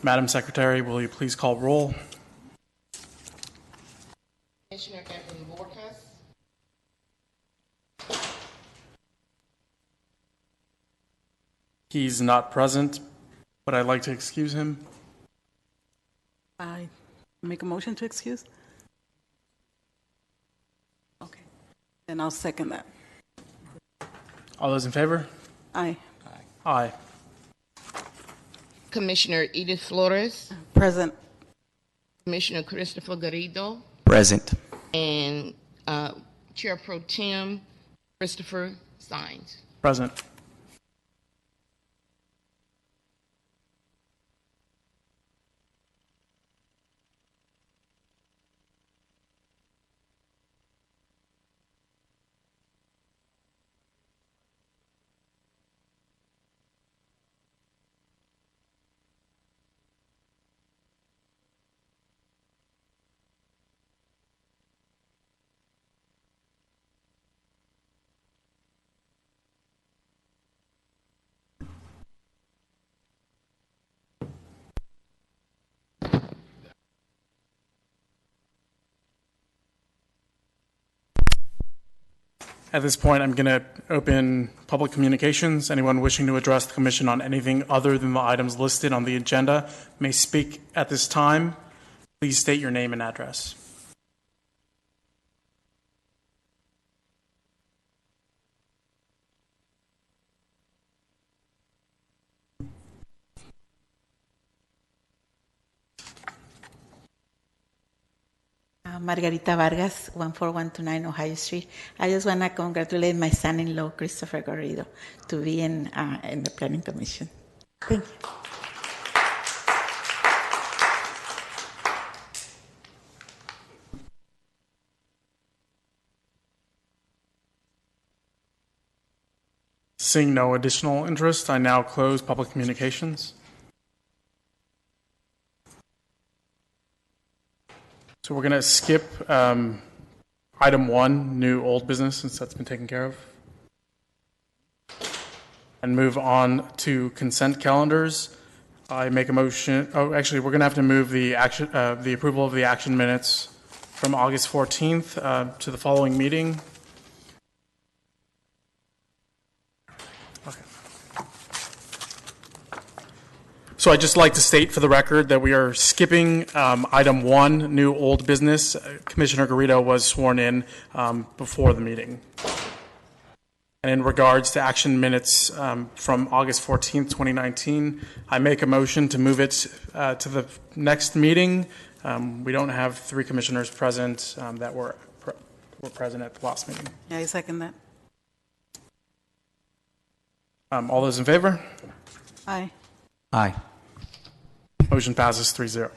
Madam Secretary, will you please call roll? Commissioner Edwin Borjas. He's not present, but I'd like to excuse him. I make a motion to excuse? Okay. Then I'll second that. All those in favor? Aye. Aye. Commissioner Edith Flores. Present. Commissioner Christopher Garrido. Present. And Chair Pro Tem Christopher Sines. Present. At this point, I'm going to open public communications. Anyone wishing to address the Commission on anything other than the items listed on the agenda may speak at this time. Please state your name and address. Margarita Vargas, 14129 Ohio Street. I just want to congratulate my son-in-law, Christopher Garrido, to be in the Planning Commission. Thank you. Seeing no additional interest, I now close public communications. So we're going to skip item 1, new old business, since that's been taken care of, and move on to consent calendars. I make a motion. Oh, actually, we're going to have to move the approval of the action minutes from August 14th to the following meeting. So I'd just like to state for the record that we are skipping item 1, new old business. Commissioner Garrido was sworn in before the meeting. And in regards to action minutes from August 14th, 2019, I make a motion to move it to the next meeting. We don't have 3 commissioners present that were present at the last meeting. Yeah, I second that. All those in favor? Aye. Aye. Motion passes 3-0.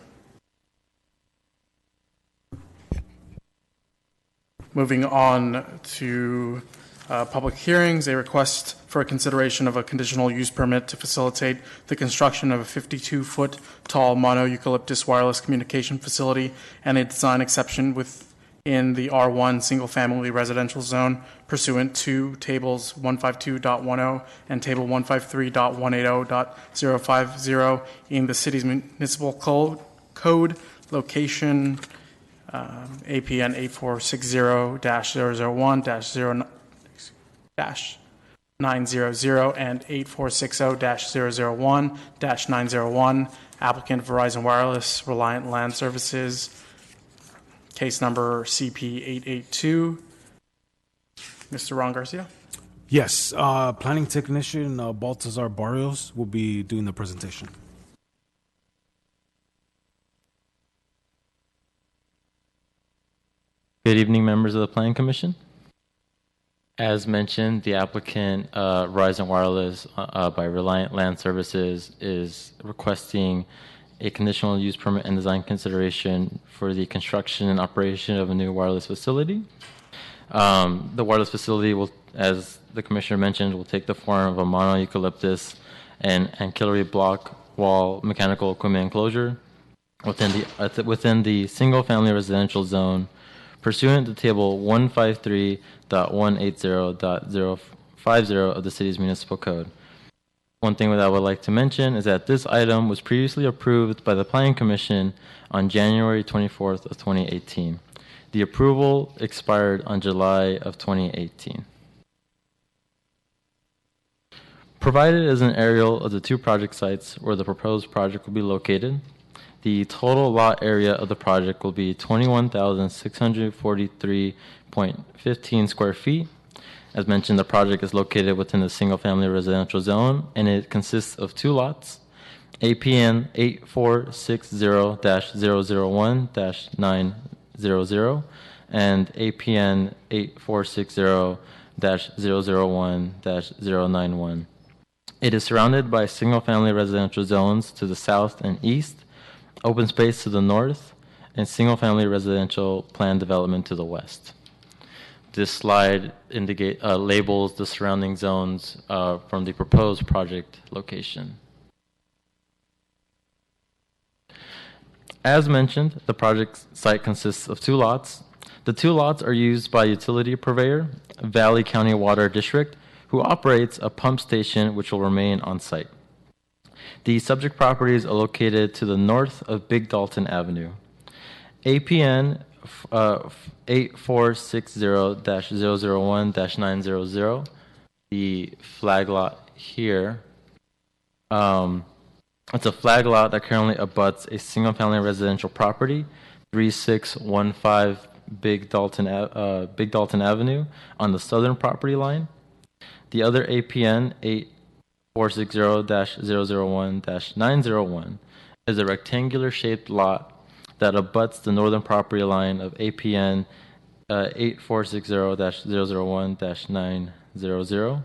Moving on to public hearings, a request for a consideration of a conditional use permit to facilitate the construction of a 52-foot tall mono-eucalyptus wireless communication facility and a design exception within the R1 single-family residential zone pursuant to tables 152.10 and table 153.180.050 in the city's municipal code location APN 8460-001-900 and 8460-001-901. Applicant Verizon Wireless, Reliant Land Services. Case number CP882. Mr. Ron Garcia. Yes, planning technician Baltazar Barrios will be doing the presentation. Good evening, members of the Planning Commission. As mentioned, the applicant, Verizon Wireless by Reliant Land Services, is requesting a conditional use permit and design consideration for the construction and operation of a new wireless facility. The wireless facility will, as the Commissioner mentioned, will take the form of a mono-eucalyptus and ancillary block wall mechanical equipment enclosure within the single-family residential zone pursuant to Table 153.180.050 of the city's municipal code. One thing that I would like to mention is that this item was previously approved by the Planning Commission on January 24th of 2018. The approval expired on July of 2018. Provided is an aerial of the two project sites where the proposed project will be located. The total lot area of the project will be 21,643.15 square feet. As mentioned, the project is located within the single-family residential zone, and it consists of two lots, APN 8460-001-900 and APN 8460-001-091. It is surrounded by single-family residential zones to the south and east, open space to the north, and single-family residential planned development to the west. This slide labels the surrounding zones from the proposed project location. As mentioned, the project site consists of two lots. The two lots are used by utility purveyor, Valley County Water District, who operates a pump station which will remain on site. The subject properties are located to the north of Big Dalton Avenue. APN 8460-001-900, the flag lot here. It's a flag lot that currently abuts a single-family residential property, 3615 Big Dalton Avenue on the southern property line. The other APN 8460-001-901 is a rectangular-shaped lot that abuts the northern property line of APN 8460-001-900,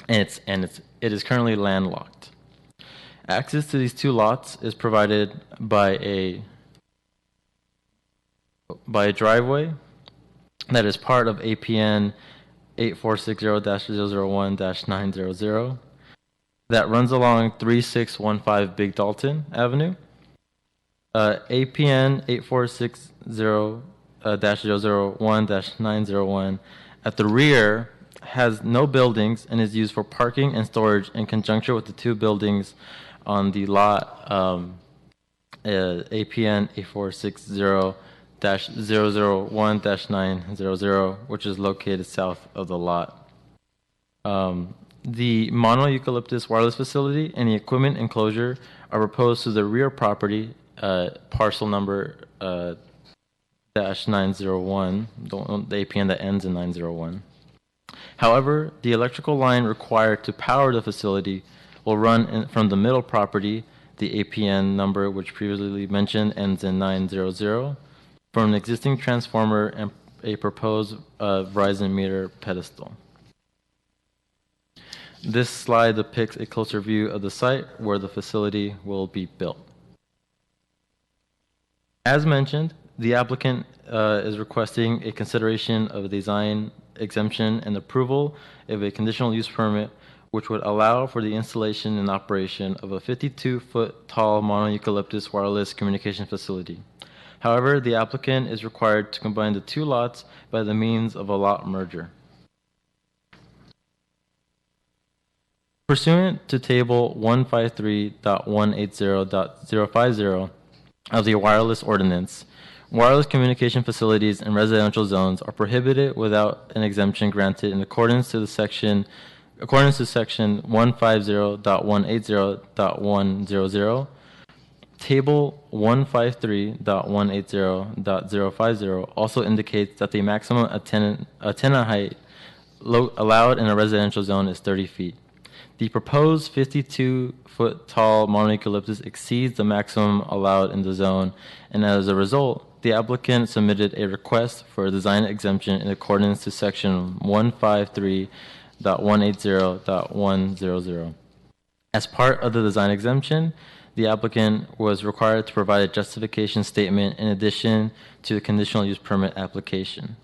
and it is currently landlocked. Access to these two lots is provided by a driveway that is part of APN 8460-001-900 that runs along 3615 Big Dalton Avenue. APN 8460-001-901 at the rear has no buildings and is used for parking and storage in conjunction with the two buildings on the lot APN 8460-001-900, which is located south of the lot. The mono-eucalyptus wireless facility and the equipment enclosure are proposed to the rear property, parcel number -901, the APN that ends in 901. However, the electrical line required to power the facility will run from the middle property, the APN number which previously mentioned ends in 900, from an existing transformer and a proposed Verizon meter pedestal. This slide depicts a closer view of the site where the facility will be built. As mentioned, the applicant is requesting a consideration of a design exemption and approval of a conditional use permit which would allow for the installation and operation of a 52-foot tall mono-eucalyptus wireless communication facility. However, the applicant is required to combine the two lots by the means of a lot merger. Pursuant to Table 153.180.050 of the Wireless Ordinance, wireless communication facilities in residential zones are prohibited without an exemption granted in accordance to Section 150.180.100. Table 153.180.050 also indicates that the maximum antenna height allowed in a residential zone is 30 feet. The proposed 52-foot tall mono-eucalyptus exceeds the maximum allowed in the zone, and as a result, the applicant submitted a request for a design exemption in accordance to Section 153.180.100. As part of the design exemption, the applicant was required to provide a justification statement in addition to the conditional use permit application.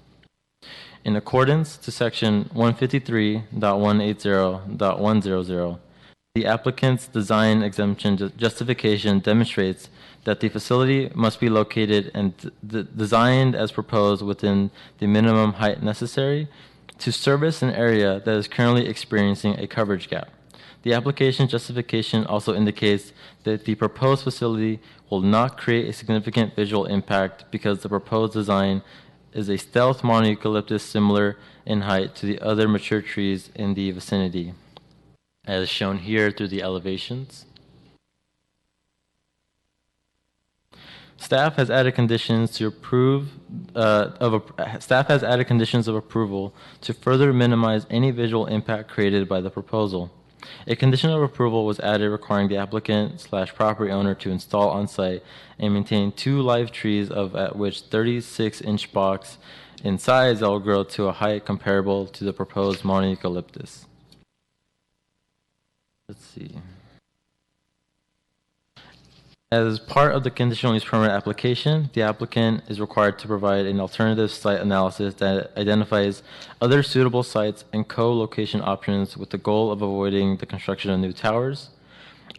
In accordance to Section 153.180.100, the applicant's design exemption justification demonstrates that the facility must be located and designed as proposed within the minimum height necessary to service an area that is currently experiencing a coverage gap. The application justification also indicates that the proposed facility will not create a significant visual impact because the proposed design is a stealth monoeucalyptus similar in height to the other mature trees in the vicinity, as shown here through the elevations. Staff has added conditions to staff has added conditions of approval to further minimize any visual impact created by the proposal. A condition of approval was added requiring the applicant/property owner to install on site and maintain 2 live trees of at which 36-inch box in size that will grow to a height comparable to the proposed monoeucalyptus. Let's see. As part of the conditional use permit application, the applicant is required to provide an alternative site analysis that identifies other suitable sites and co-location options with the goal of avoiding the construction of new towers.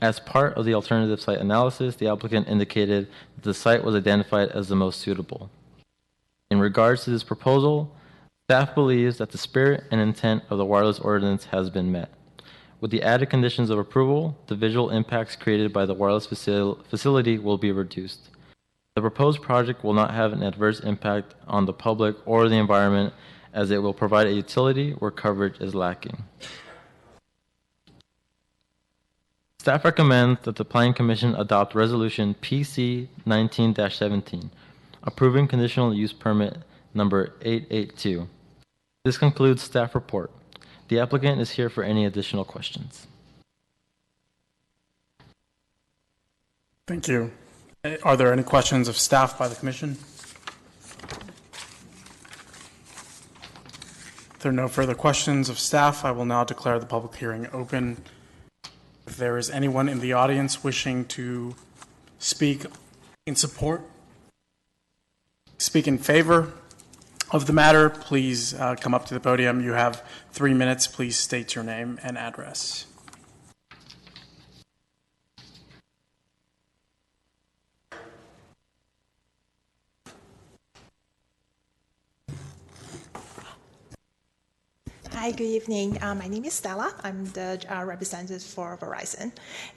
As part of the alternative site analysis, the applicant indicated that the site was identified as the most suitable. In regards to this proposal, staff believes that the spirit and intent of the wireless ordinance has been met. With the added conditions of approval, the visual impacts created by the wireless facility will be reduced. The proposed project will not have an adverse impact on the public or the environment, as it will provide a utility where coverage is lacking. Staff recommends that the Planning Commission adopt Resolution PC 19-17, approving conditional use permit number 882. This concludes staff report. The applicant is here for any additional questions. Thank you. Are there any questions of staff by the commission? If there are no further questions of staff, I will now declare the public hearing open. If there is anyone in the audience wishing to speak in support, speak in favor of the matter, please come up to the podium. You have 3 minutes. Please state your name and address. Hi, good evening. My name is Stella. I'm the representative for Verizon.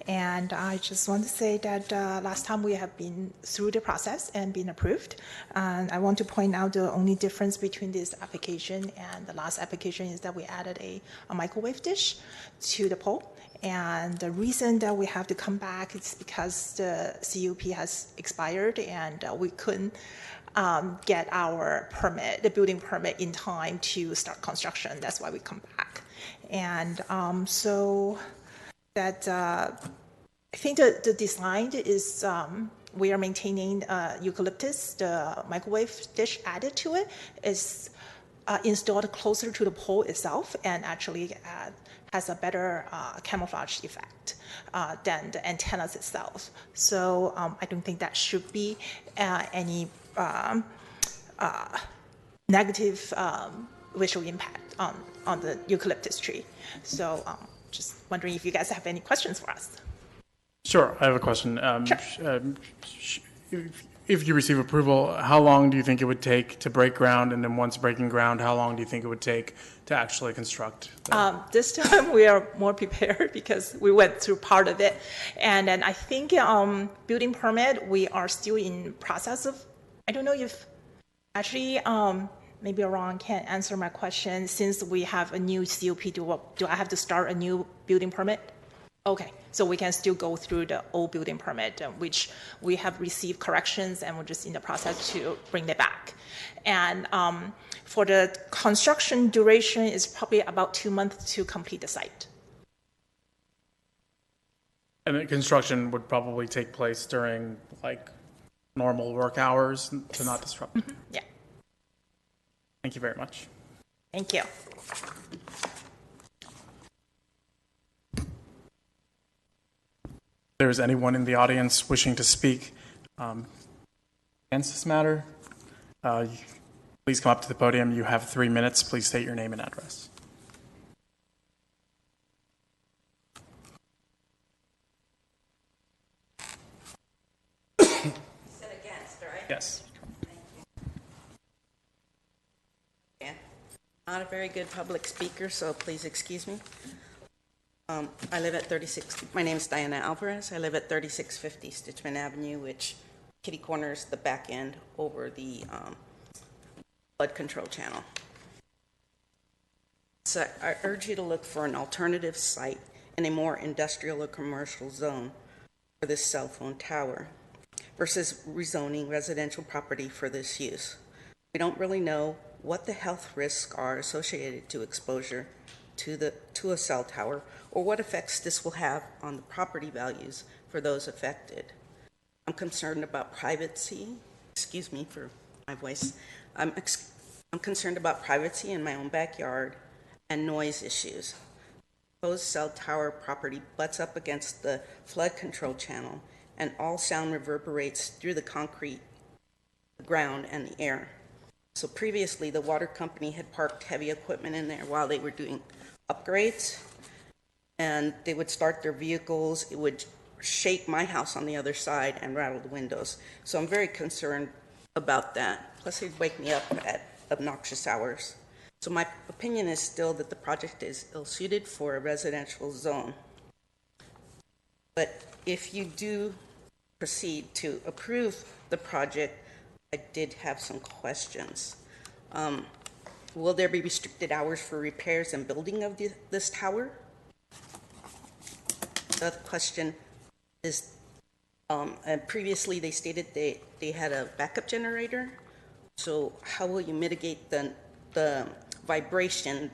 And I just want to say that last time we have been through the process and been approved. And I want to point out the only difference between this application and the last application is that we added a microwave dish to the pole. And the reason that we have to come back is because the CUP has expired and we couldn't get our permit, the building permit, in time to start construction. That's why we come back. And so that I think the design is we are maintaining eucalyptus. The microwave dish added to it is installed closer to the pole itself and actually has a better camouflage effect than the antennas itself. So I don't think that should be any negative visual impact on the eucalyptus tree. So just wondering if you guys have any questions for us. Sure, I have a question. Sure. If you receive approval, how long do you think it would take to break ground? And then once breaking ground, how long do you think it would take to actually construct? This time we are more prepared because we went through part of it. And then I think building permit, we are still in process of, I don't know if, actually, maybe Ron can answer my question. Since we have a new COP, do I have to start a new building permit? Okay, so we can still go through the old building permit, which we have received corrections and we're just in the process to bring it back. And for the construction duration, is probably about 2 months to complete the site. And the construction would probably take place during like normal work hours to not disrupt. Mm-hmm. Yeah. Thank you very much. Thank you. If there is anyone in the audience wishing to speak against this matter, please come up to the podium. You have 3 minutes. Please state your name and address. You said against, right? Yes. Yeah. Not a very good public speaker, so please excuse me. I live at 36, my name is Diana Alvarez. I live at 3650 Stitchman Avenue, which kitty corners the back end over the flood control channel. So I urge you to look for an alternative site in a more industrial or commercial zone for this cell phone tower versus rezoning residential property for this use. We don't really know what the health risks are associated to exposure to a cell tower, or what effects this will have on the property values for those affected. I'm concerned about privacy. Excuse me for my voice. I'm concerned about privacy in my own backyard and noise issues. Proposed cell tower property butts up against the flood control channel, and all sound reverberates through the concrete, the ground, and the air. So previously, the water company had parked heavy equipment in there while they were doing upgrades, and they would start their vehicles. It would shake my house on the other side and rattle the windows. So I'm very concerned about that. Plus, they'd wake me up at obnoxious hours. So my opinion is still that the project is ill-suited for a residential zone. But if you do proceed to approve the project, I did have some questions. Will there be restricted hours for repairs and building of this tower? The other question is, and previously they stated they had a backup generator. So how will you mitigate the vibration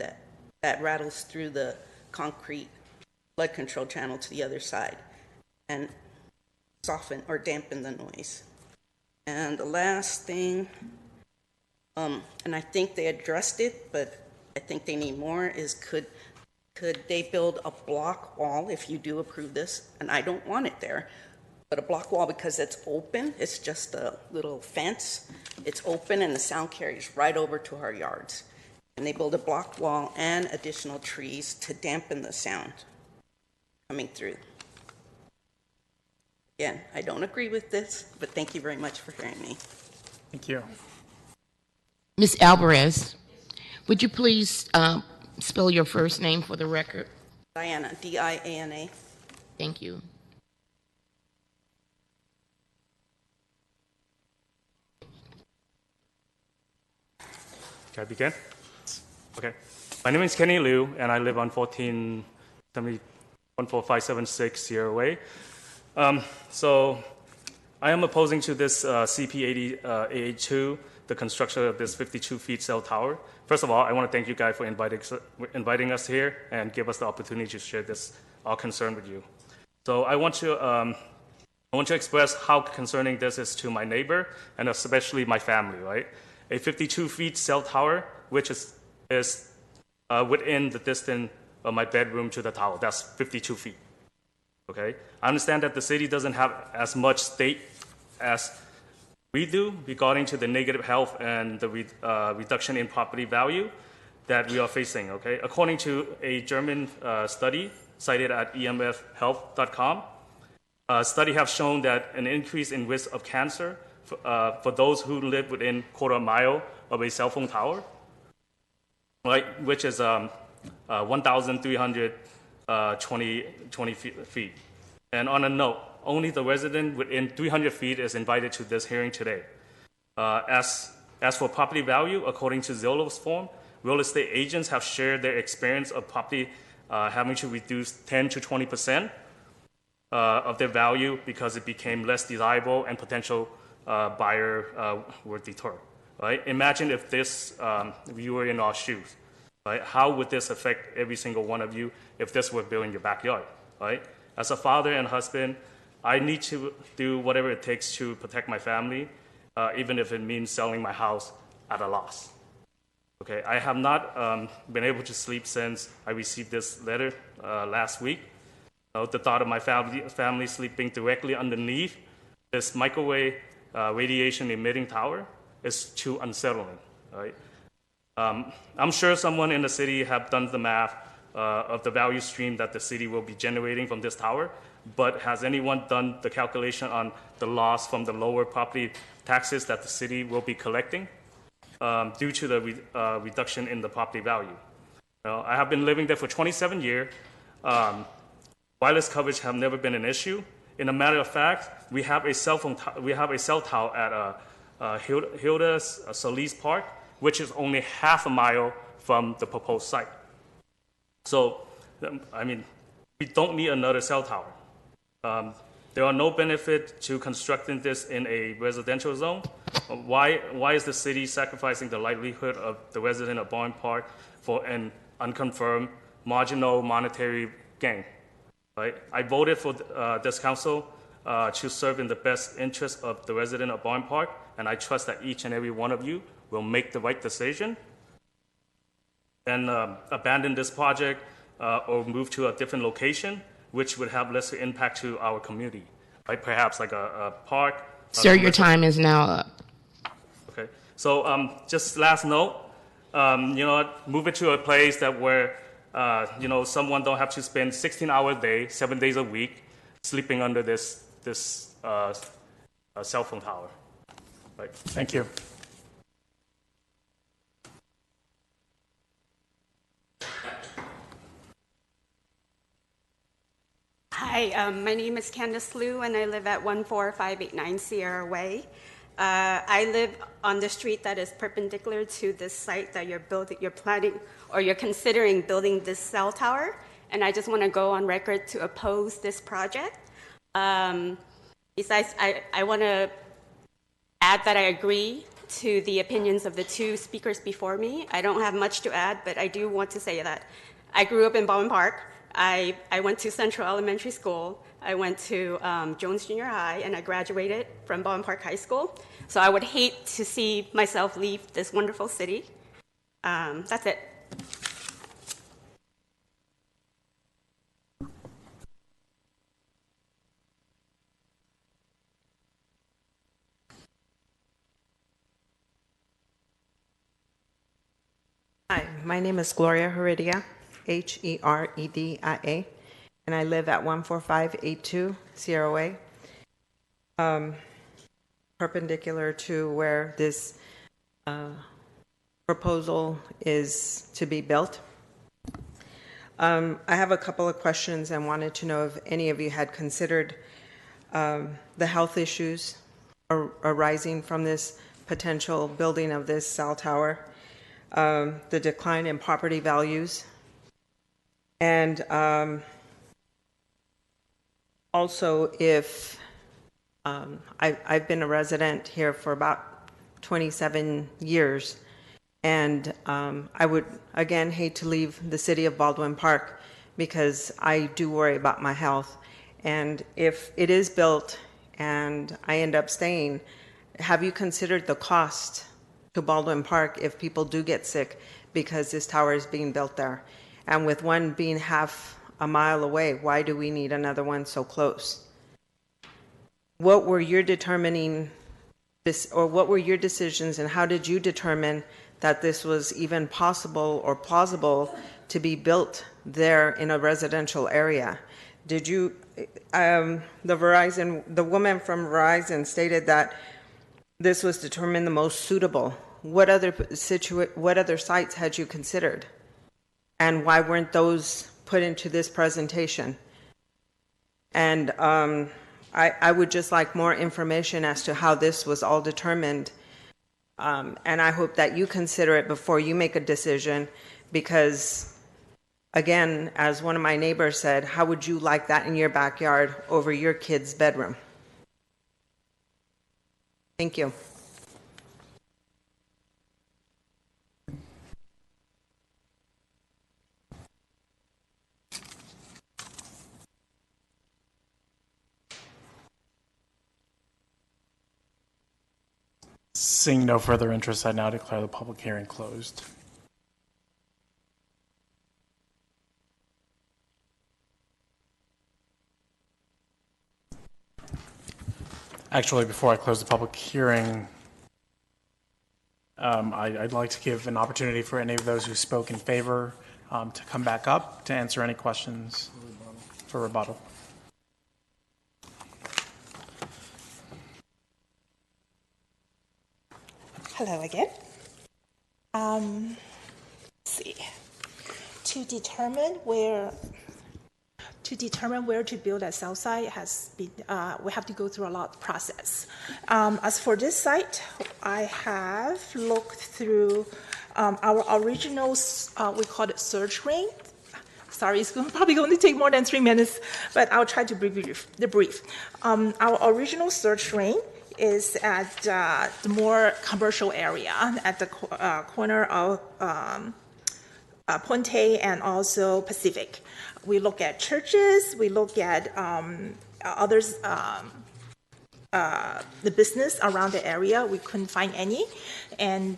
that rattles through the concrete flood control channel to the other side and soften or dampen the noise? And the last thing, and I think they addressed it, but I think they need more, is could they build a block wall if you do approve this? And I don't want it there, but a block wall because it's open. It's just a little fence. It's open and the sound carries right over to our yards. And they build a block wall and additional trees to dampen the sound coming through. Again, I don't agree with this, but thank you very much for hearing me. Thank you. Ms. Alvarez, would you please spell your first name for the record? Diana, D-I-A-N-A. Thank you. Can I begin? Okay. My name is Kenny Liu, and I live on 14576 Sierra Way. So I am opposing to this CP80A2, the construction of this 52 feet cell tower. First of all, I want to thank you guys for inviting us here and give us the opportunity to share our concern with you. So I want to express how concerning this is to my neighbor and especially my family, right? A 52 feet cell tower, which is within the distance of my bedroom to the tower. That's 52 feet. Okay, I understand that the city doesn't have as much stake as we do regarding to the negative health and the reduction in property value that we are facing. Okay, according to a German study cited at emfhealth.com, study have shown that an increase in risk of cancer for those who live within quarter mile of a cell phone tower, right, which is 1,320 feet. And on a note, only the resident within 300 feet is invited to this hearing today. As for property value, according to Zillow's form, real estate agents have shared their experience of property having to reduce 10 to 20% of their value because it became less desirable and potential buyer were deterred. Right? Imagine if you were in our shoes. Right? How would this affect every single one of you if this were built in your backyard? Right? As a father and husband, I need to do whatever it takes to protect my family, even if it means selling my house at a loss. Okay, I have not been able to sleep since I received this letter last week. The thought of my family sleeping directly underneath this microwave radiation emitting tower is too unsettling. Right? I'm sure someone in the city have done the math of the value stream that the city will be generating from this tower, but has anyone done the calculation on the loss from the lower property taxes that the city will be collecting due to the reduction in the property value? I have been living there for 27 years. wireless coverage have never been an issue. In a matter of fact, we have a cell tower at Hilda Solis Park, which is only half a mile from the proposed site. So, I mean, we don't need another cell tower. There are no benefit to constructing this in a residential zone. Why is the city sacrificing the livelihood of the resident of Baldwin Park for an unconfirmed marginal monetary gain? Right? I voted for this council to serve in the best interest of the resident of Baldwin Park, and I trust that each and every one of you will make the right decision and abandon this project or move to a different location, which would have less impact to our community, right? Perhaps like a park. Sir, your time is now up. Okay. So just last note, move it to a place that where, someone don't have to spend 16-hour day, 7 days a week, sleeping under this cell phone tower. Right. Thank you. Hi, my name is Candace Liu, and I live at 14589 Sierra Way. I live on the street that is perpendicular to this site that you're planning, or you're considering building this cell tower, and I just want to go on record to oppose this project. Besides, I want to add that I agree to the opinions of the two speakers before me. I don't have much to add, but I do want to say that I grew up in Baldwin Park. I went to Central Elementary School. I went to Jones Junior High, and I graduated from Baldwin Park High School. So I would hate to see myself leave this wonderful city. That's it. Hi, my name is Gloria Heredia, Heredia, and I live at 14582 Sierra Way, perpendicular to where this proposal is to be built. I have a couple of questions and wanted to know if any of you had considered the health issues arising from this potential building of this cell tower, the decline in property values, and also if I've been a resident here for about 27 years, and I would again hate to leave the city of Baldwin Park because I do worry about my health. And if it is built and I end up staying, have you considered the cost to Baldwin Park if people do get sick because this tower is being built there? And with one being half a mile away, why do we need another one so close? What were your determining this, or what were your decisions, and how did you determine that this was even possible or plausible to be built there in a residential area? Did you, the woman from Verizon stated that this was determined the most suitable. What other sites had you considered? And why weren't those put into this presentation? And I would just like more information as to how this was all determined. And I hope that you consider it before you make a decision, because again, as one of my neighbors said, how would you like that in your backyard over your kid's bedroom? Thank you. Seeing no further interest, I now declare the public hearing closed. Actually, before I close the public hearing, I'd like to give an opportunity for any of those who spoke in favor to come back up to answer any questions for rebuttal. Hello again. Let's see. To determine where to determine where to build a cell site has been, we have to go through a lot of process. As for this site, I have looked through our original, we call it search ring. Sorry, it's probably going to take more than 3 minutes, but I'll try to be brief. Our original search ring is at the more commercial area at the corner of Ponte and also Pacific. We look at churches, we look at others, the business around the area. We couldn't find any, and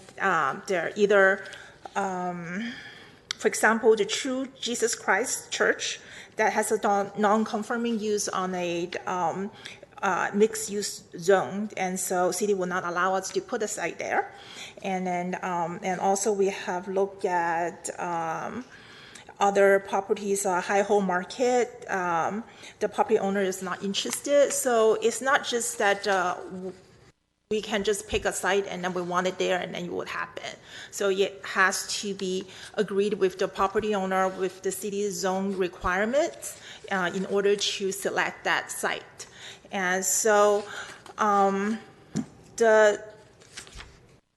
they're either, for example, the True Jesus Christ Church that has a non-conforming use on a mixed-use zone, and so city will not allow us to put a site there. And then, and also we have looked at other properties, High Hole Market. The property owner is not interested, so it's not just that we can just pick a site and then we want it there and then it would happen. So it has to be agreed with the property owner with the city zone requirements in order to select that site. And so the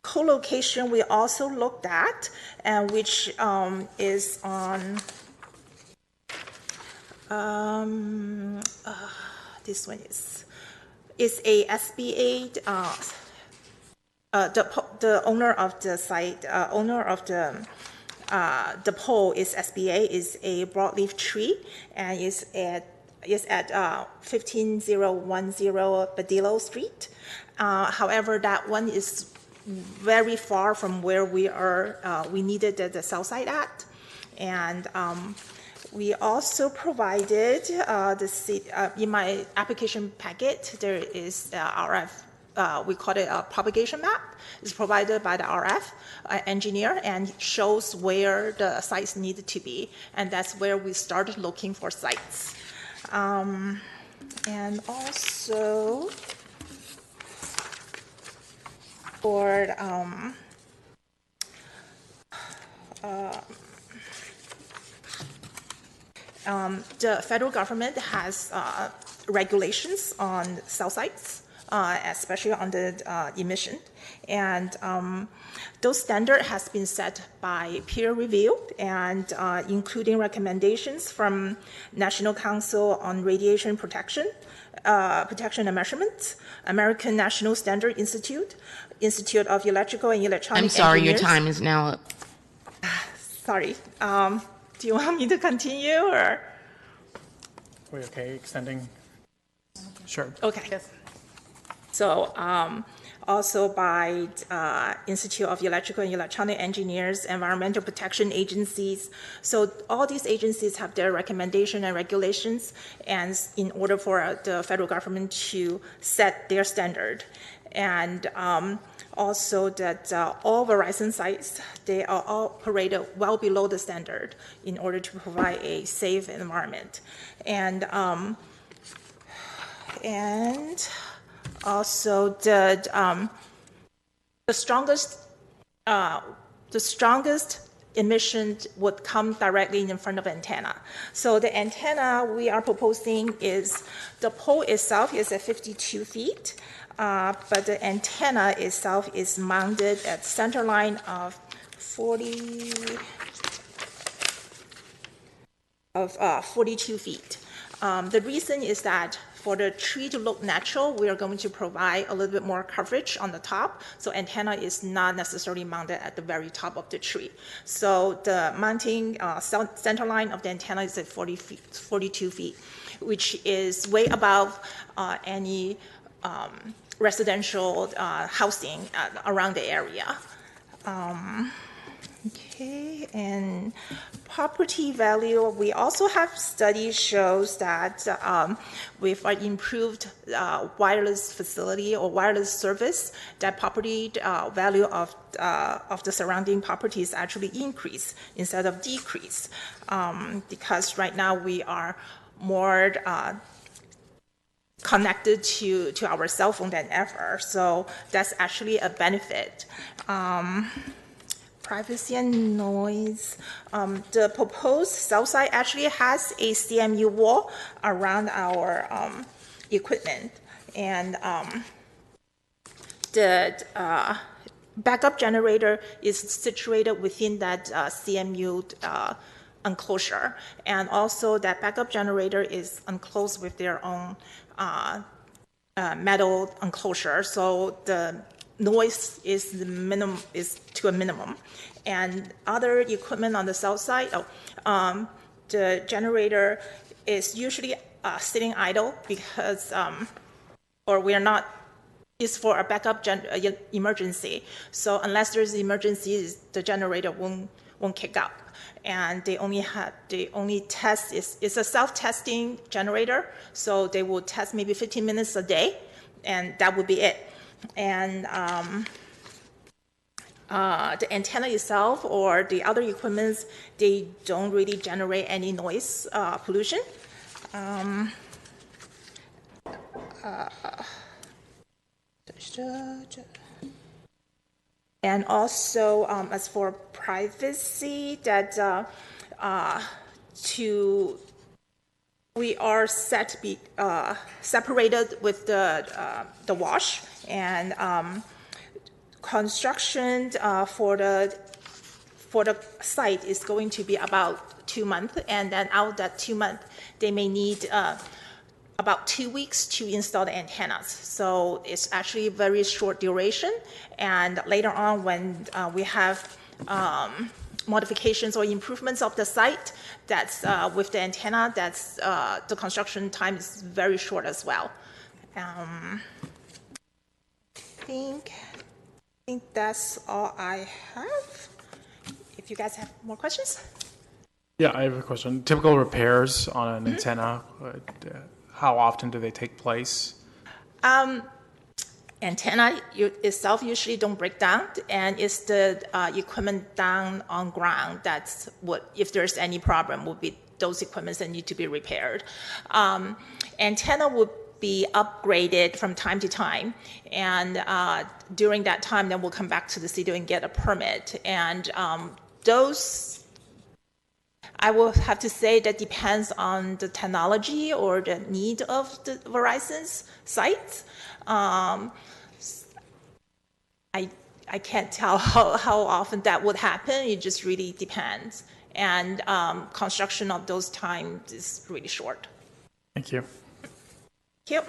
co-location we also looked at, and which is on this one is a SBA. The owner of the site, owner of the pole is SBA, is a broadleaf tree, and is at 15010 Badillo Street. However, that one is very far from where we are. We needed the cell site at, and we also provided in my application packet there is RF. We call it a propagation map. It's provided by the RF engineer and shows where the sites needed to be, and that's where we started looking for sites. And also for the federal government has regulations on cell sites, especially on the emission, and those standards has been set by peer review and including recommendations from National Council on Radiation Protection and Measurement, American National Standard Institute, Institute of Electrical and Electronic I'm sorry, Engineers. your time is now up. Sorry. Do you want me to continue or? Are we okay extending? Sure. Okay. Yes. So also by Institute of Electrical and Electronic Engineers, Environmental Protection Agencies. So all these agencies have their recommendation and regulations, and in order for the federal government to set their standard. And also that all Verizon sites, they are all operated well below the standard in order to provide a safe environment. And also the strongest emission would come directly in front of antenna. So the antenna we are proposing is, the pole itself is at 52 feet, but the antenna itself is mounted at center line of 42 feet. The reason is that for the tree to look natural, we are going to provide a little bit more coverage on the top, so antenna is not necessarily mounted at the very top of the tree. So the mounting center line of the antenna is at 42 feet, which is way above any residential housing around the area. Okay, and property value, we also have studies shows that with our improved wireless facility or wireless service, that property value of the surrounding properties actually increase instead of decrease, because right now we are more connected to our cell phone than ever, so that's actually a benefit. privacy and noise. The proposed south side actually has a CMU wall around our equipment, and the backup generator is situated within that CMU enclosure, and also that backup generator is enclosed with their own metal enclosure, so the noise is to a minimum. And other equipment on the south side, the generator is usually sitting idle because, or we are not. Is for a backup emergency. So unless there's emergency, the generator won't kick up. And they only test it's a self-testing generator, so they will test maybe 15 minutes a day, and that would be it. And the antenna itself or the other equipments, they don't really generate any noise pollution. And also, as for privacy, that we are set to be separated with the wash, and construction for the site is going to be about 2 months, and then out of that 2 months, they may need about 2 weeks to install the antennas. So it's actually a very short duration. And later on, when we have modifications or improvements of the site, that's with the antenna, that's the construction time is very short as well. I think that's all I have. If you guys have more questions. Yeah, I have a question. Typical repairs on an antenna, how often do they take place? Antenna itself usually don't break down, and it's the equipment down on ground that's what, if there's any problem, would be those equipments that need to be repaired. Antenna would be upgraded from time to time, and during that time, then we'll come back to the city and get a permit. And those, I will have to say that depends on the technology or the need of the Verizon's sites. I can't tell how often that would happen. It just really depends. And construction of those times is really short. Thank you. Thank you.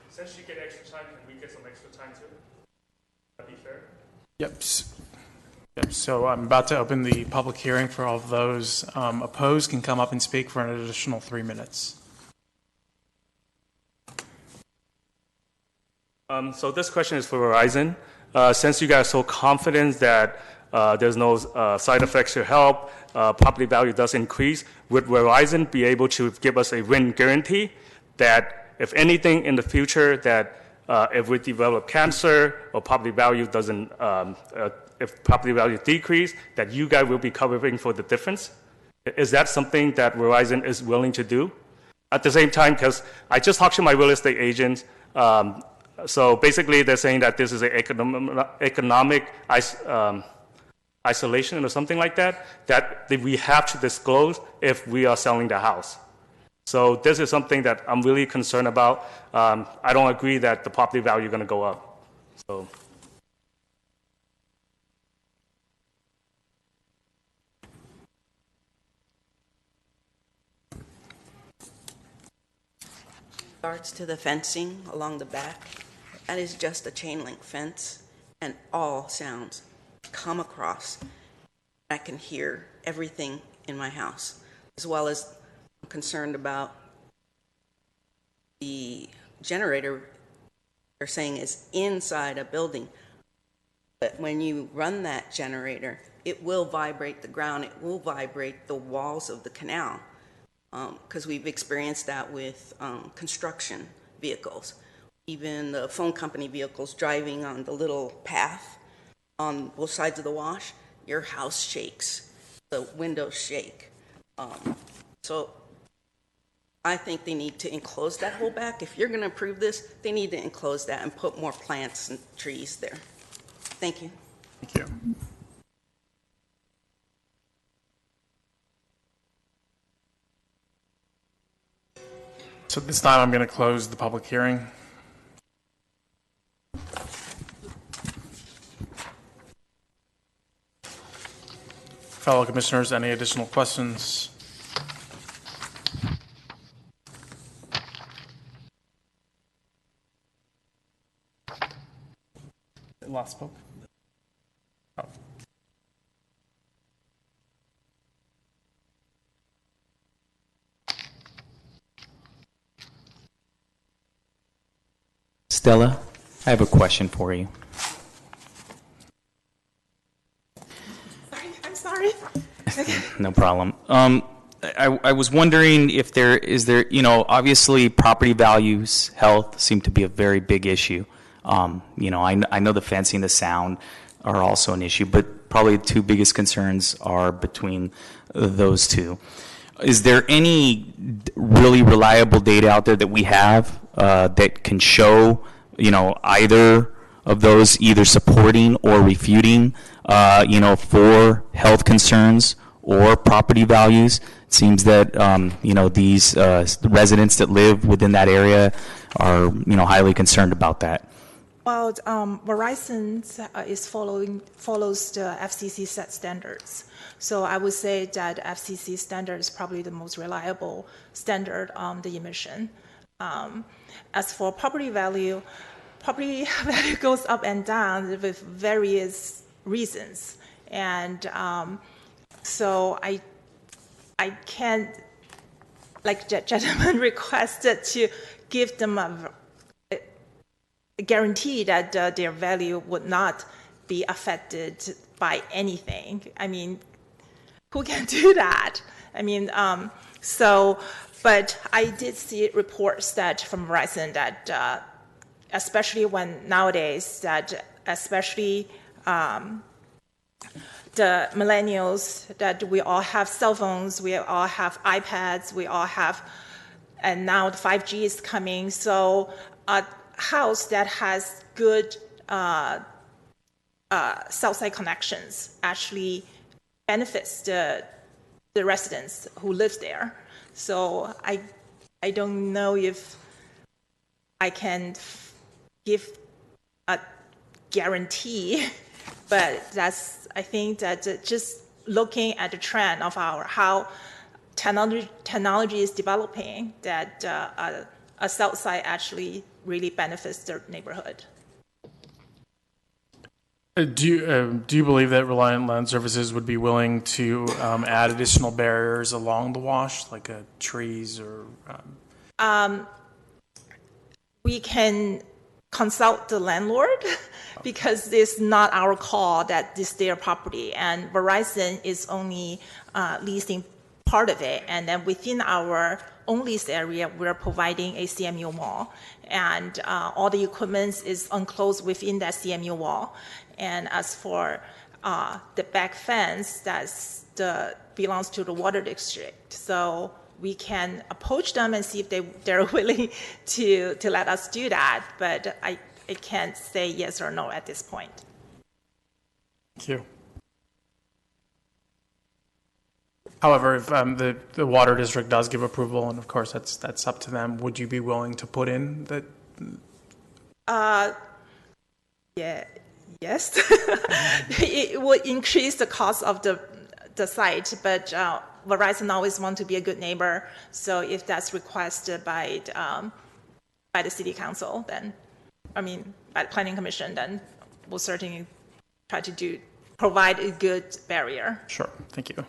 Since you get extra time, can we get some extra time too? That'd be fair? Yep. Yep. So I'm about to open the public hearing for all of those opposed can come up and speak for an additional 3 minutes. So this question is for Verizon. Since you guys are so confident that there's no side effects to help, property value does increase, would Verizon be able to give us a win guarantee that if anything in the future, that if we develop cancer or property value doesn't, if property value decrease, that you guys will be covering for the difference? Is that something that Verizon is willing to do? At the same time, because I just talked to my real estate agents, so basically they're saying that this is an economic isolation or something like that, that we have to disclose if we are selling the house. So this is something that I'm really concerned about. I don't agree that the property value is going to go up. So. Regards to the fencing along the back, that is just a chain link fence, and all sounds come across. I can hear everything in my house, as well as I'm concerned about the generator they're saying is inside a building. But when you run that generator, it will vibrate the ground, it will vibrate the walls of the canal. Because we've experienced that with construction vehicles. Even the phone company vehicles driving on the little path on both sides of the wash, your house shakes, the windows shake. So I think they need to enclose that whole back. If you're going to approve this, they need to enclose that and put more plants and trees there. Thank you. Thank you. So at this time, I'm going to close the public hearing. Fellow commissioners, any additional questions? Last spoke. Oh. Stella, I have a question for you. I'm sorry. No problem. I was wondering if there, obviously property values, health seem to be a very big issue. I know the fencing, the sound are also an issue, but probably the two biggest concerns are between those two. Is there any really reliable data out there that we have that can show, either of those, either supporting or refuting, for health concerns or property values? It seems that, these residents that live within that area are, highly concerned about that. Well, Verizon follows the FCC set standards. So I would say that FCC standard is probably the most reliable standard on the emission. As for property value goes up and down with various reasons. And so I can't, like the gentleman requested, to give them a guarantee that their value would not be affected by anything. I mean, who can do that? I mean, but I did see reports that from Verizon that, especially when nowadays, that especially the millennials, that we all have cell phones, we all have iPads, we all have, and now the 5G is coming. So a house that has good cell site connections actually benefits the residents who live there. So I don't know if I can give a guarantee, but I think that just looking at the trend of how technology is developing, that a cell site actually really benefits the neighborhood. Do you believe that Reliant Land Services would be willing to add additional barriers along the wash, like trees or? We can consult the landlord because it's not our call, that this is their property, and Verizon is only leasing part of it, and then within our own lease area, we're providing a CMU wall, and all the equipment is enclosed within that CMU wall. And as for the back fence, belongs to the water district. So we can approach them and see if they're willing to let us do that. But I can't say yes or no at this point. Thank you. However, if the water district does give approval, and of course that's up to them, would you be willing to put in that? Yes. It would increase the cost of the site, but Verizon always wants to be a good neighbor. So if that's requested by the city council, then, by the planning commission, then we'll certainly try to provide a good barrier. Sure. Thank you.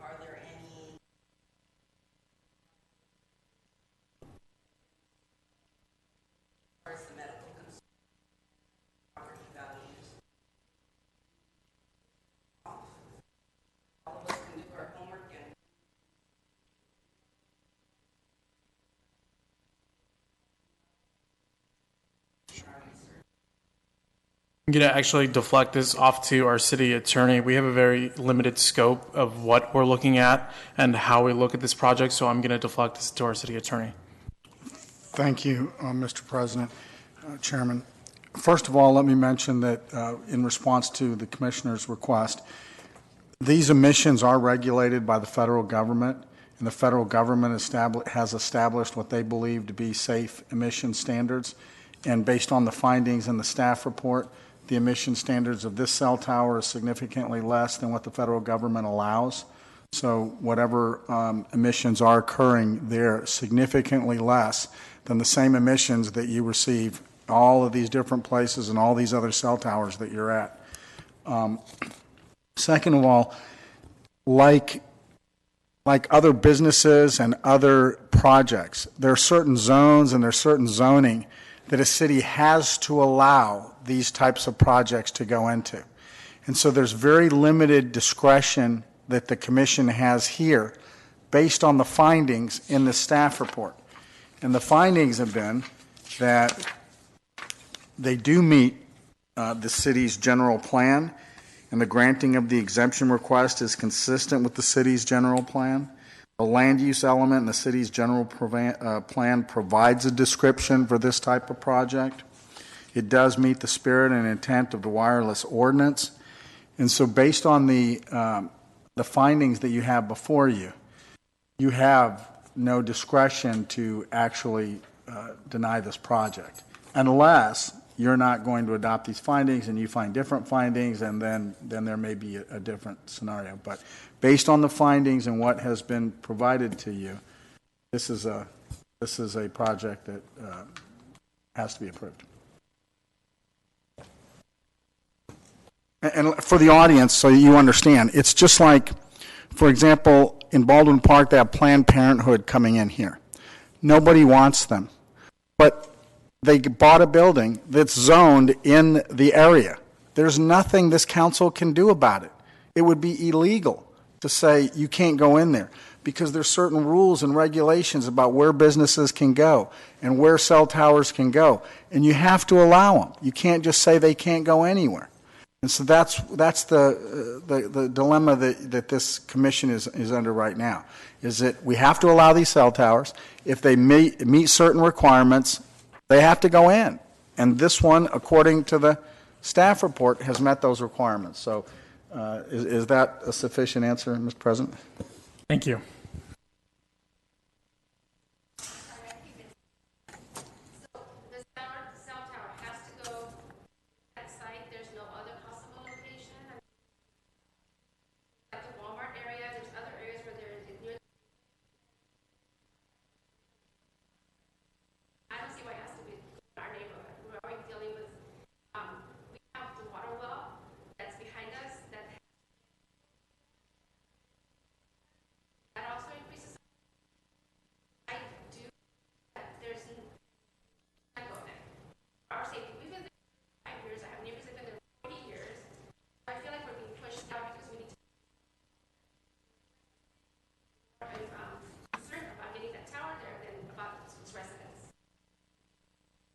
Are there any medical concerns? I'm going to actually deflect this off to our city attorney. We have a very limited scope of what we're looking at and how we look at this project, so I'm going to deflect this to our city attorney. Thank you, Mr. President, Chairman. First of all, let me mention that in response to the Commissioner's request, these emissions are regulated by the federal government, and the federal government has established what they believe to be safe emission standards. And based on the findings in the staff report, the emission standards of this cell tower is significantly less than what the federal government allows. So whatever emissions are occurring there, significantly less than the same emissions that you receive all of these different places and all these other cell towers that you're at. Second of all, like other businesses and other projects, there are certain zones and there's certain zoning that a city has to allow these types of projects to go into. And so there's very limited discretion that the Commission has here based on the findings in the staff report. And the findings have been that they do meet the city's general plan, and the granting of the exemption request is consistent with the city's general plan. The land use element in the city's general plan provides a description for this type of project. It does meet the spirit and intent of the wireless ordinance. And so based on the findings that you have before you, you have no discretion to actually deny this project, unless you're not going to adopt these findings and you find different findings, and then there may be a different scenario. But based on the findings and what has been provided to you, this is a project that has to be approved. And for the audience, so you understand, it's just like, for example, in Baldwin Park, they have Planned Parenthood coming in here. Nobody wants them, but they bought a building that's zoned in the area. There's nothing this council can do about it. It would be illegal to say you can't go in there, because there's certain rules and regulations about where businesses can go and where cell towers can go, and you have to allow them. You can't just say they can't go anywhere. And so that's the dilemma that this commission is under right now, is that we have to allow these cell towers. If they meet certain requirements, they have to go in. And this one, according to the staff report, has met those requirements. So is that a sufficient answer, Mr. President? Thank you.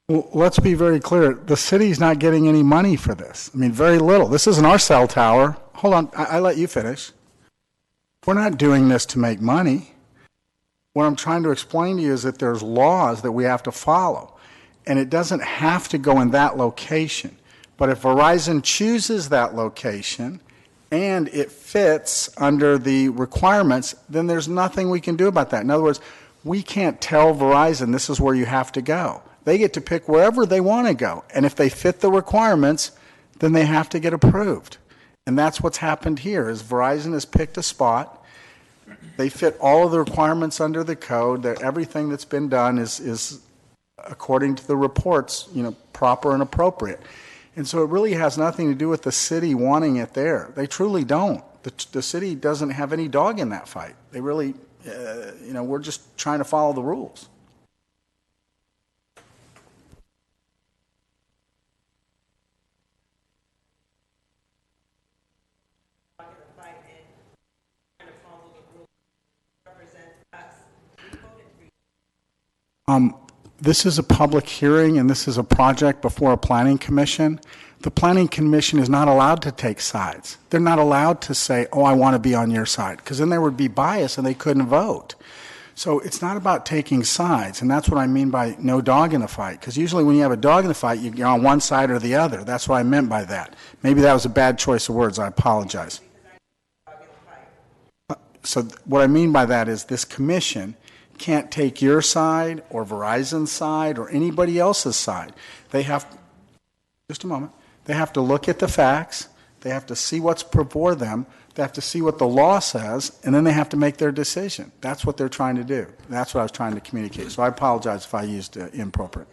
Well, let's be very clear. The city's not getting any money for this. I mean, very little. This isn't our cell tower. Hold on. I let you finish. We're not doing this to make money. What I'm trying to explain to you is that there's laws that we have to follow, and it doesn't have to go in that location. But if Verizon chooses that location and it fits under the requirements, then there's nothing we can do about that. In other words, we can't tell Verizon this is where you have to go. They get to pick wherever they want to go. And if they fit the requirements, then they have to get approved. And that's what's happened here, is Verizon has picked a spot. They fit all of the requirements under the code. That everything that's been done is according to the reports, proper and appropriate. And so it really has nothing to do with the city wanting it there. They truly don't. The city doesn't have any dog in that fight. They really, we're just trying to follow the rules. This is a public hearing, and this is a project before a planning commission. the Planning Commission is not allowed to take sides. They're not allowed to say, oh, I want to be on your side, because then there would be bias and they couldn't vote. So it's not about taking sides, and that's what I mean by no dog in a fight, because usually when you have a dog in a fight, you're on one side or the other. That's what I meant by that. Maybe that was a bad choice of words. I apologize. So what I mean by that is this commission can't take your side or Verizon's side or anybody else's side. They have, just a moment, they have to look at the facts, they have to see what's before them, they have to see what the law says, and then they have to make their decision. That's what they're trying to do. That's what I was trying to communicate. So I apologize if I used inappropriate.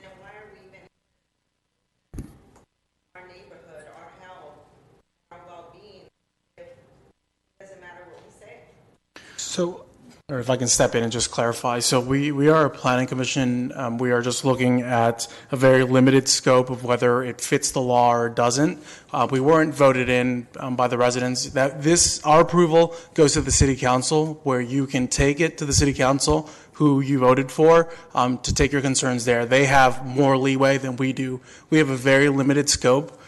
So, or if I can step in and just clarify. So we are a planning commission. We are just looking at a very limited scope of whether it fits the law or doesn't. We weren't voted in by the residents. Our approval goes to the city council, where you can take it to the city council who you voted for to take your concerns there. They have more leeway than we do. We have a very limited scope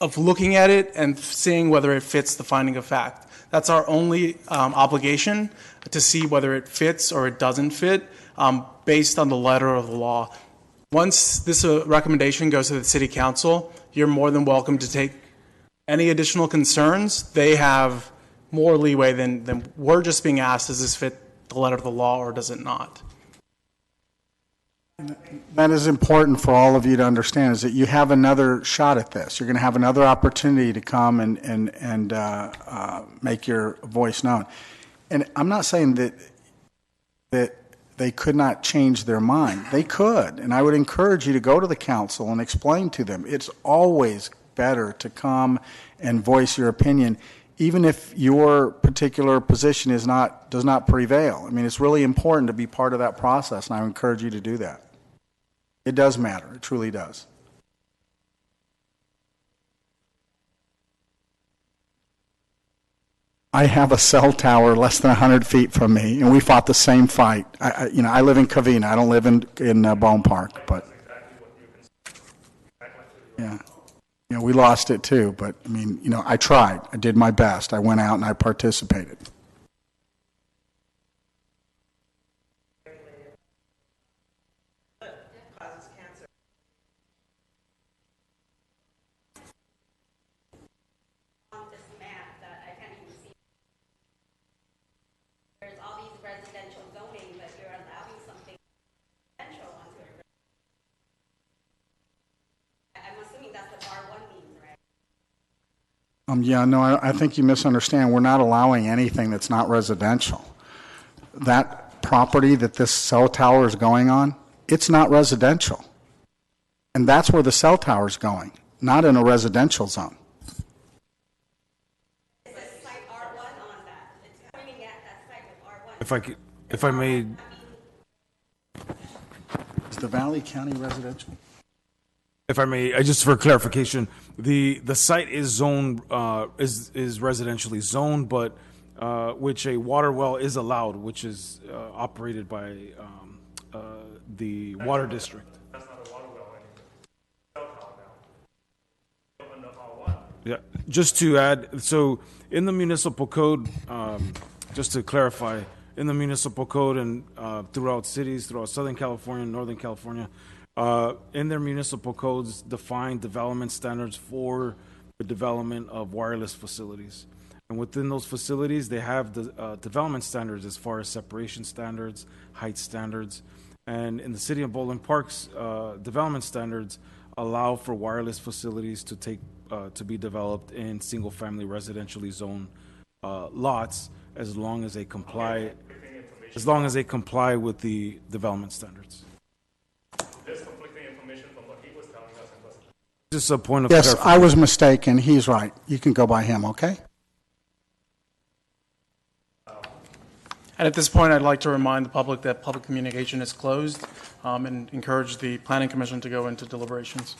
of looking at it and seeing whether it fits the finding of fact. That's our only obligation, to see whether it fits or it doesn't fit based on the letter of the law. Once this recommendation goes to the city council, you're more than welcome to take any additional concerns. They have more leeway than we're just being asked, does this fit the letter of the law or does it not? That is important for all of you to understand, is that you have another shot at this. You're going to have another opportunity to come and make your voice known. And I'm not saying that they could not change their mind. They could, and I would encourage you to go to the council and explain to them. It's always better to come and voice your opinion, even if your particular position does not prevail. I mean, it's really important to be part of that process, and I would encourage you to do that. It does matter. It truly does. I have a cell tower less than 100 feet from me, and we fought the same fight. I live in Covina. I don't live in Bone Park, but yeah, we lost it too. But I mean, I tried. I did my best. I went out and I participated. I think you misunderstand. We're not allowing anything that's not residential. That property that this cell tower is going on, it's not residential. And that's where the cell tower is going, not in a residential zone. If I may, Is the Valley County residential? If I may, just for clarification, the site is zoned is residentially zoned, but which a water well is allowed, which is operated by the water district. That's not a water well anymore. Yeah, just to add, so in the municipal code, just to clarify, in the municipal code and throughout cities, throughout Southern California, Northern California, in their municipal codes define development standards for the development of wireless facilities. And within those facilities, they have the development standards as far as separation standards, height standards. And in the city of Bowling Park's development standards allow for wireless facilities to be developed in single-family residentially zoned lots as long as they comply with the development standards. There's conflicting information from what he was telling us. Just a point of Yes, clarification. I was mistaken. He's right. You can go by him, okay? And at this point, I'd like to remind the public that public communication is closed and encourage the Planning Commission to go into deliberations.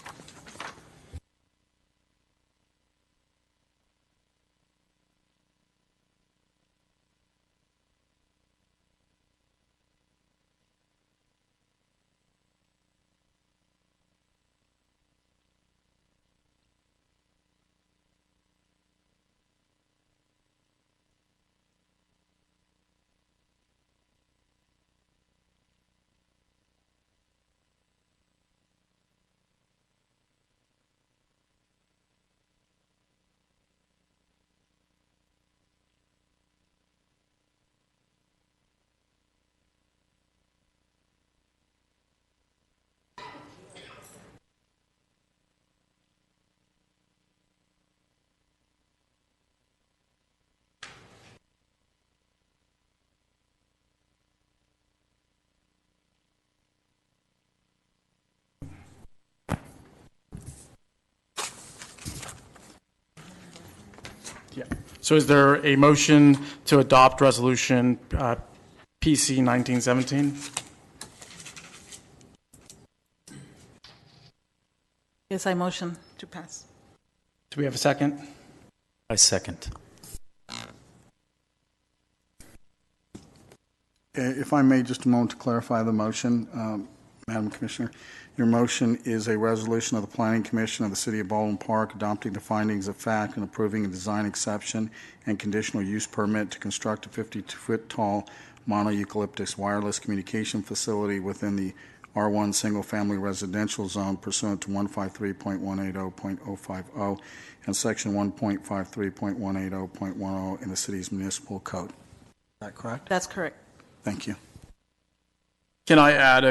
Yeah. So is there a motion to adopt resolution PC 1917? Yes, I motion to pass. Do we have a second? I second. If I may, just a moment to clarify the motion, Madam Commissioner. Your motion is a resolution of the Planning Commission of the City of Baldwin Park adopting the findings of fact and approving a design exception and conditional use permit to construct a 52-foot tall mono-eucalyptus wireless communication facility within the R1 single-family residential zone pursuant to 153.180.050 and Section 1.53.180.10 in the city's municipal code. Is that correct? That's correct. Thank you. Can I add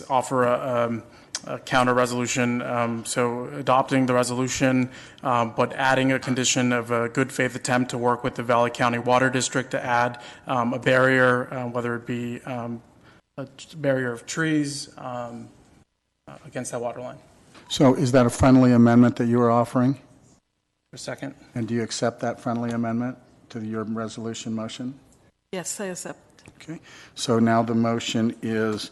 offer a counter resolution? So adopting the resolution, but adding a condition of a good faith attempt to work with the Valley County Water District to add a barrier, whether it be a barrier of trees against that water line. So is that a friendly amendment that you are offering? For a second. And do you accept that friendly amendment to your resolution motion? Yes, I accept. Okay. So now the motion is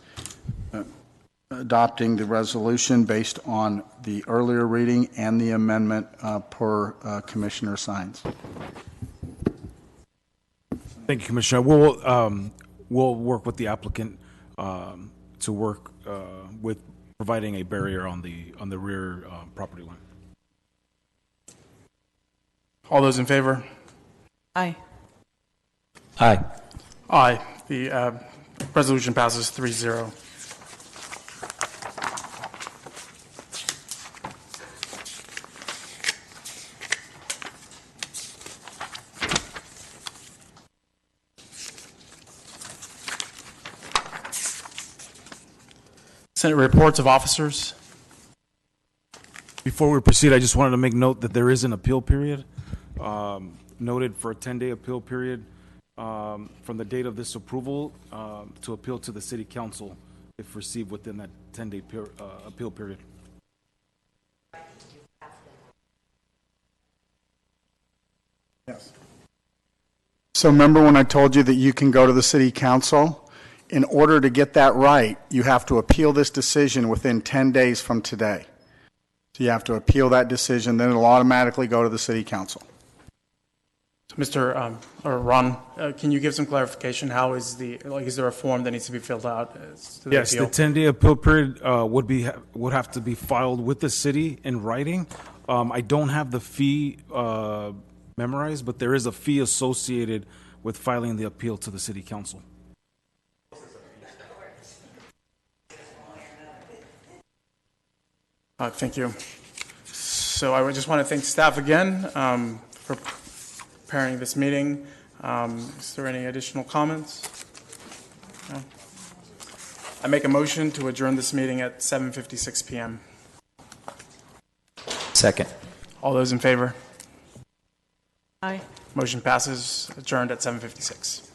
adopting the resolution based on the earlier reading and the amendment per Commissioner Sines. Thank you, Commissioner. We'll work with the applicant to work with providing a barrier on the rear property line. All those in favor? Aye. Aye. Aye. The resolution passes 3-0. Senate reports of officers. Before we proceed, I just wanted to make note that there is an appeal period noted for a 10-day appeal period from the date of this approval to appeal to the City Council if received within that 10-day appeal period. Yes. So remember when I told you that you can go to the City Council? In order to get that right, you have to appeal this decision within 10 days from today. So you have to appeal that decision, then it'll automatically go to the City Council. Mr. or Ron, can you give some clarification? How is is there a form that needs to be filled out? Yes, the 10-day appeal period would have to be filed with the city in writing. I don't have the fee memorized, but there is a fee associated with filing the appeal to the City Council. Thank you. So I would just want to thank staff again for preparing this meeting. Is there any additional comments? No? I make a motion to adjourn this meeting at 7:56 p.m. Second. All those in favor? Aye. Motion passes. Adjourned at 7:56.